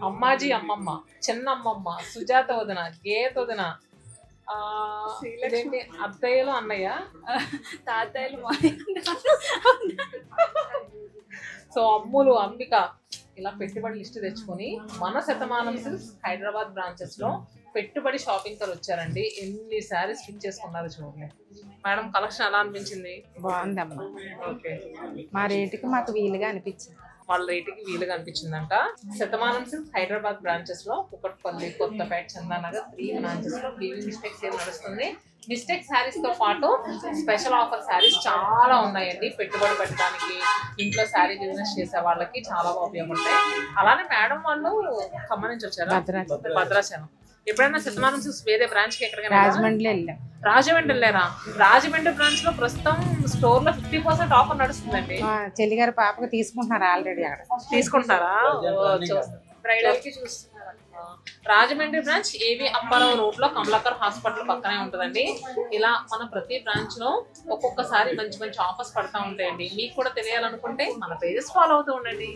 అమ్మాజీ అమ్మమ్మ, చిన్నమ్మమ్మ, సుజాత వదిన, గేత వదిన, అత్తయ్యలు, అన్నయ్య, తాతయ్యలు, సో అమ్ములు, అంబిక, ఇలా పెట్టుబడి లిస్ట్ తెచ్చుకొని మన శతమానం సిల్క్స్ హైదరాబాద్ బ్రాంచెస్ లో పెట్టుబడి షాపింగ్ తో వచ్చారండి. ఎన్ని శారీస్ స్టిచ్ చేసుకున్నారు చూడండి. మేడం కలెక్షన్ ఎలా అనిపించింది? బాగుందమ్మా. ఓకే, మా రేటుకి మాకు వీలుగా అనిపించింది. వాళ్ళ రేటుకి వీలుగా అనిపించిందంట. శతమానం సిల్క్స్ హైదరాబాద్ బ్రాంచెస్ లో కుకట్పల్లి, కొత్తపేట, చందానగర్ 3 బ్రాంచెస్ లో వీవింగ్ మిస్టేక్ సేల్ నడుస్తుంది. మిస్టేక్ శారీస్ తో పాటు స్పెషల్ ఆఫర్ శారీస్ చాలా ఉన్నాయండి. పెట్టుబడి పెట్టడానికి, ఇంట్లో శారీ బిజినెస్ చేసే వాళ్ళకి చాలా బాగా ఉపయోగపడతాయి. అలానే మేడం వాళ్ళు ఖమ్మం నుంచి వచ్చారా? భద్రాచలం. ఎప్పుడైనా శతమానం సిల్క్స్ వేరే బ్రాంచ్ కి ఎక్కడికైనా? రాజమండ్రి వెళ్ళాం. రాజమండ్రి వెళ్ళారా? రాజమండ్రి బ్రాంచ్ లో ప్రస్తుతం స్టోర్ లో 50% ఆఫర్ నడుస్తుందండి. చెల్లి గారి పాపకు తీసుకుంటున్నారు ఆల్రెడీ. అక్కడ తీసుకుంటారా? బ్రైడల్ కి చూస్తున్నారా? రాజమండ్రి బ్రాంచ్ ఏవి అప్పారావు రోడ్ లో కమలాకర్ హాస్పిటల్ పక్కనే ఉంటుందండి. ఇలా మన ప్రతి బ్రాంచ్ లో ఒక్కొక్కసారి మంచి మంచి ఆఫర్స్ పడతా ఉంటాయండి. మీకు కూడా తెలియాలనుకుంటే మన పేజెస్ ఫాలో అవుతూ ఉండండి.